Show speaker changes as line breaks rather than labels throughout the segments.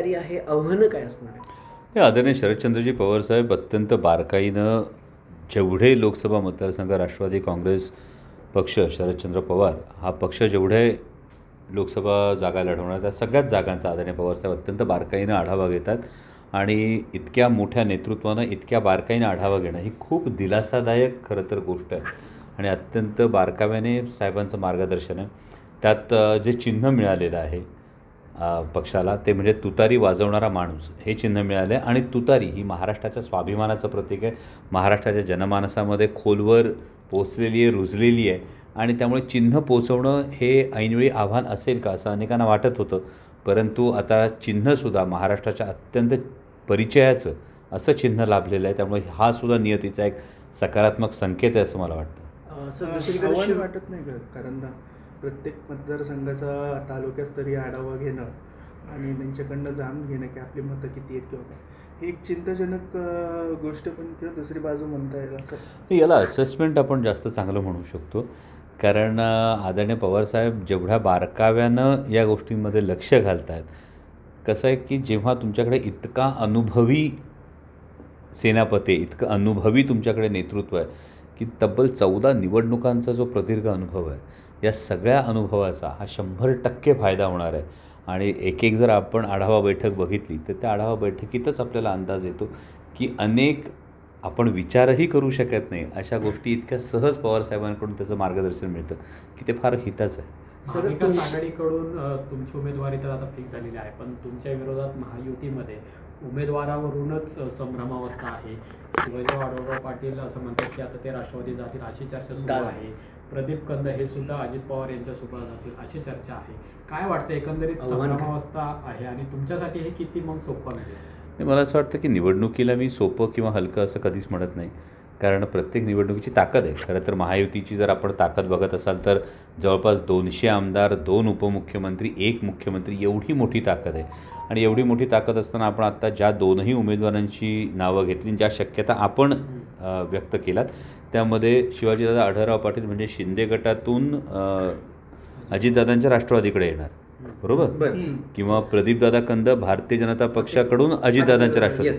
तयारी आहे, आव्हानं काय असणार आहे?
हे आदरणीय शरदचंद्रजी पवारसाहेब अत्यंत बारकाईनं जेवढे लोकसभा मतदारसंघ राष्ट्रवादी काँग्रेस पक्ष शरदचंद्र पवार हा पक्ष जेवढे लोकसभा जागा लढवणार त्या सगळ्याच जागांचा आदरणीय पवारसाहेब अत्यंत बारकाईनं आढावा घेतात आणि इतक्या मोठ्या नेतृत्वानं इतक्या बारकाईनं आढावा घेणं ही खूप दिलासादायक खरं तर गोष्ट आहे आणि अत्यंत बारकाव्याने साहेबांचं मार्गदर्शन आहे. त्यात जे चिन्ह मिळालेलं आहे पक्षाला ते म्हणजे तुतारी वाजवणारा माणूस हे चिन्ह मिळालं आहे आणि तुतारी ही महाराष्ट्राच्या स्वाभिमानाचं प्रतीक आहे, महाराष्ट्राच्या जनमानसामध्ये खोलवर पोचलेली आहे, रुजलेली आहे आणि त्यामुळे चिन्ह पोचवणं हे ऐनवेळी आव्हान असेल का असं अनेकांना वाटत होतं. परंतु आता चिन्हसुद्धा महाराष्ट्राच्या अत्यंत परिचयाचं असं चिन्ह लाभलेलं आहे, त्यामुळे हा सुद्धा नियतीचा एक सकारात्मक संकेत आहे असं मला वाटतं.
दुसरीकडे वाटत नाही का, कारण प्रत्येक मतदारसंघाचा तालुकास्तरीय आढावा घेणं आणि त्यांच्याकडनं जाणून घेणं की आपली मतं किती आहेत किंवा काय, ही एक चिंताजनक गोष्ट पण किंवा दुसरी बाजू म्हणता येईल असं.
याला असेसमेंट आपण जास्त चांगलं म्हणू शकतो, कारण आदरणीय पवारसाहेब जेवढ्या बारकाव्यानं या गोष्टींमध्ये लक्ष घालत आहेत. कसं आहे की जेव्हा तुमच्याकडे इतका अनुभवी सेनापती इतकं अनुभवी तुमच्याकडे नेतृत्व आहे की तब्बल 14 निवडणुकांचा जो प्रदीर्घ अनुभव आहे, या सगळ्या अनुभवाचा हा 100% फायदा होणार आहे. आणि एक जर आपण आढावा बैठक बघितली तर त्या आढावा बैठकीतच आपल्याला अंदाज येतो की अनेक आपण विचारही करू शकत नाही अशा गोष्टी इतक्या सहज पवारसाहेबांकडून त्याचं मार्गदर्शन मिळतं की ते फार हिताचं आहे.
महाविकास आघाडीकडून तुमची उमेदवारी तर आता फिक्स झालेली आहे, पण तुमच्या विरोधात महायुतीमध्ये उमेदवारावरूनच संभ्रमावस्था आहे. शिवाजीराव आढळराव पाटील असं म्हणतात की आता ते राष्ट्रवादी जातील अशी चर्चा सुरू आहे. प्रदीप कंद हे सुद्धा अजित पवार यांच्यासोबत जातील अशी चर्चा आहे. काय वाटतं, एकंदरीत संभ्रमावस्था आहे आणि तुमच्यासाठी हे किती मग सोपं नाही?
मला असं वाटतं की निवडणुकीला मी सोपं किंवा हलकं असं कधीच म्हणत नाही, कारण प्रत्येक निवडणुकीची ताकद आहे. खरं तर महायुतीची जर आपण ताकद बघत असाल तर जवळपास 200 आमदार, 2 उपमुख्यमंत्री, 1 मुख्यमंत्री एवढी मोठी ताकद आहे. आणि एवढी मोठी ताकद असताना आपण आत्ता ज्या दोनही उमेदवारांची नावं घेतली, ज्या शक्यता आपण व्यक्त केल्यात, त्यामध्ये शिवाजीदादा आढळराव पाटील म्हणजे शिंदे गटातून अजितदादांच्या राष्ट्रवादीकडे येणार, बरोबर, किंवा प्रदीपदादा कंद भारतीय जनता पक्षाकडून अजितदादांच्या राष्ट्रवादी.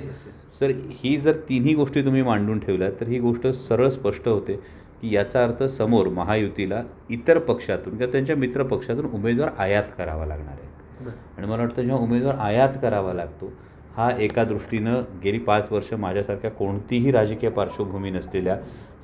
सर ही जर तिन्ही गोष्टी तुम्ही मांडून ठेवल्या तर ही गोष्ट सरळ स्पष्ट होते की याचा अर्थ समोर महायुतीला इतर पक्षातून किंवा त्यांच्या मित्र पक्षातून उमेदवार आयात करावा लागणार आहे. आणि मला वाटतं जेव्हा उमेदवार आयात करावा लागतो हा एका दृष्टीनं गेली 5 वर्ष माझ्यासारख्या कोणतीही राजकीय पार्श्वभूमी नसलेल्या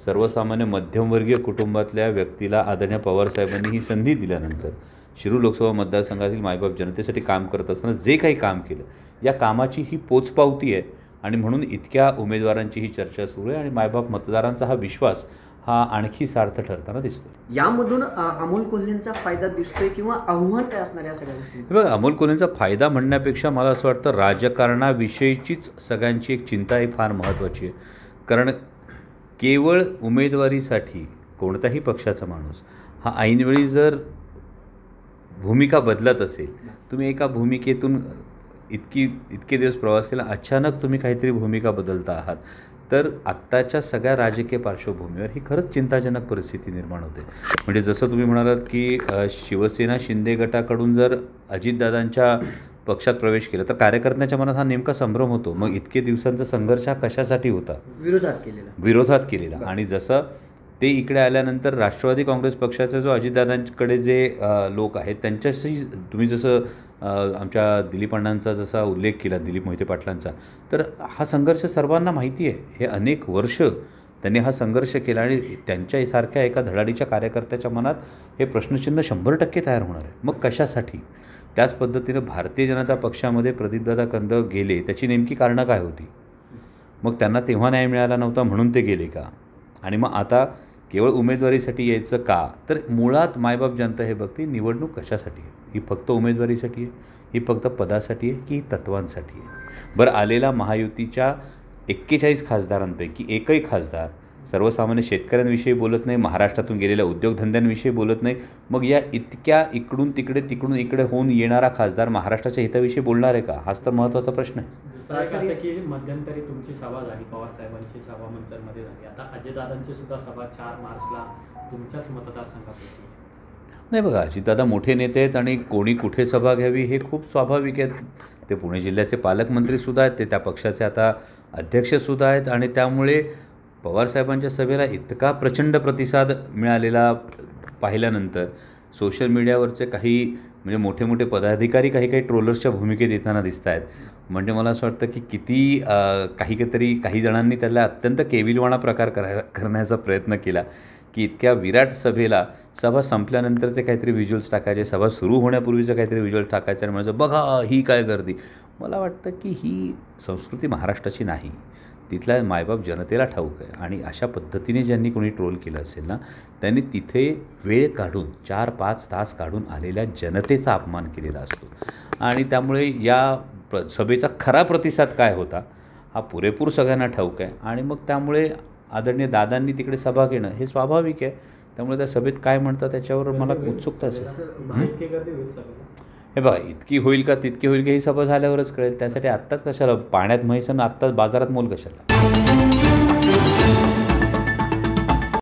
सर्वसामान्य मध्यमवर्गीय कुटुंबातल्या व्यक्तीला आदरणीय पवारसाहेबांनी ही संधी दिल्यानंतर शिरूर लोकसभा मतदारसंघातील मायबाप जनतेसाठी काम करत असताना जे काही काम केलं या कामाची ही पोचपावती आहे आणि म्हणून इतक्या उमेदवारांची ही चर्चा सुरू आहे आणि मायबाप मतदारांचा हा विश्वास हा आणखी सार्थ ठरताना दिसतो.
यामधून अमोल कोल्हेंचा फायदा दिसतोय किंवा आव्हान काय असणार या सगळ्या गोष्टी?
बघा, अमोल कोल्हेंचा फायदा म्हणण्यापेक्षा मला असं वाटतं राजकारणाविषयीचीच सगळ्यांची एक चिंता ही फार महत्त्वाची आहे. कारण केवळ उमेदवारीसाठी कोणत्याही पक्षाचा माणूस हा ऐनवेळी जर भूमिका बदलत असेल, तुम्ही एका भूमिकेतून इतके दिवस प्रवास केला, अचानक तुम्ही काहीतरी भूमिका बदलता आहात, तर आत्ताच्या सगळ्या राजकीय पार्श्वभूमीवर ही खरंच चिंताजनक परिस्थिती निर्माण होते. म्हणजे जसं तुम्ही म्हणालात की शिवसेना शिंदे गटाकडून जर अजितदादांच्या पक्षात प्रवेश केला तर कार्यकर्त्यांच्या मनात हा नेमका संभ्रम होतो. मग इतके दिवसांचा संघर्ष हा कशासाठी होता? विरोधात केलेला. आणि जसं ते इकडे आल्यानंतर राष्ट्रवादी काँग्रेस पक्षाचा जो अजितदादांकडे जे लोक आहेत त्यांच्याशी तुम्ही जसं आमच्या दिलीप अण्णांचा जसा उल्लेख केला, दिलीप मोहिते पाटलांचा, तर हा संघर्ष सर्वांना माहिती आहे. हे अनेक वर्ष त्यांनी हा संघर्ष केला आणि त्यांच्यासारख्या एका धडाडीच्या कार्यकर्त्याच्या मनात हे प्रश्नचिन्ह 100% तयार होणार आहे. मग कशासाठी? त्याच पद्धतीनं भारतीय जनता पक्षामध्ये प्रदीपदादा कंद गेले, त्याची नेमकी कारणं काय होती? मग त्यांना तेव्हा न्याय मिळाला नव्हता म्हणून ते गेले का? आणि मग आता केवळ उमेदवारीसाठी यायचं का? तर मुळात मायबाप जनता हे बघते निवडणूक कशासाठी आहे? ही फक्त उमेदवारीसाठी आहे? ही फक्त पदासाठी आहे की ही तत्वांसाठी आहे? बरं, आलेला महायुतीच्या 41 खासदारांपैकी एकही खासदार सर्वसामान्य शेतकऱ्यांविषयी बोलत नाही, महाराष्ट्रातून गेलेल्या उद्योगधंद्यांविषयी बोलत नाही. मग या इतक्या इकडून इकडे होऊन येणारा खासदार महाराष्ट्राच्या हिताविषयी बोलणार आहे का? हाच तर महत्त्वाचा प्रश्न आहे.
असं की मध्यंतरी तुमची सभा झाली, पवारसाहेबांची सभा मंचरमध्ये झाली, आता अजितदादांची सुद्धा सभा 4 मार्चला तुमच्याच मतदारसंघापैकी.
नाही बघा, अजितदादा मोठे नेते आहेत आणि कोणी कुठे सभा घ्यावी हे खूप स्वाभाविक आहे. ते पुणे जिल्ह्याचे पालकमंत्रीसुद्धा आहेत, ते त्या पक्षाचे आता अध्यक्षसुद्धा आहेत आणि त्यामुळे पवारसाहेबांच्या सभेला इतका प्रचंड प्रतिसाद मिळालेला पाहिल्यानंतर सोशल मीडियावरचे काही म्हणजे मोठे मोठे पदाधिकारी काही ट्रोलर्सच्या भूमिकेत येताना दिसत आहेत. म्हणजे मला असं वाटतं की किती काही जणांनी त्याला अत्यंत केविलवाणा प्रकार करण्याचा प्रयत्न केला की इतक्या विराट सभेला सभा संपल्यानंतरचे काहीतरी व्हिज्युअल्स टाकायचे, सभा सुरू होण्यापूर्वीचं काहीतरी व्हिज्युअल टाकायचं आणि म्हणायचं बघा ही काय गर्दी. मला वाटतं की ही संस्कृती महाराष्ट्राची नाही, तिथला मायबाप जनतेला ठाऊक आहे. आणि अशा पद्धतीने ज्यांनी कोणी ट्रोल केलं असेल ना, त्यांनी तिथे वेळ काढून 4-5 तास काढून आलेल्या जनतेचा अपमान केलेला असतो. आणि त्यामुळे या सभेचा खरा प्रतिसाद काय होता हा पुरेपूर सगळ्यांना ठाऊक आहे. आणि मग त्यामुळे आदरणीय दादांनी तिकडे सभा घेणं हे स्वाभाविक आहे. त्यामुळे त्या सभेत काय म्हणतात त्याच्यावर मला उत्सुकता असेल.
इतकी गर्दी होईल सभेला?
हे बघा, इतकी होईल का तितकी होईल का ही सभा झाल्यावरच कळेल. त्यासाठी आत्ताच कशाला पाण्यात म्हैस आणि आत्ताच बाजारात मोल कशाला.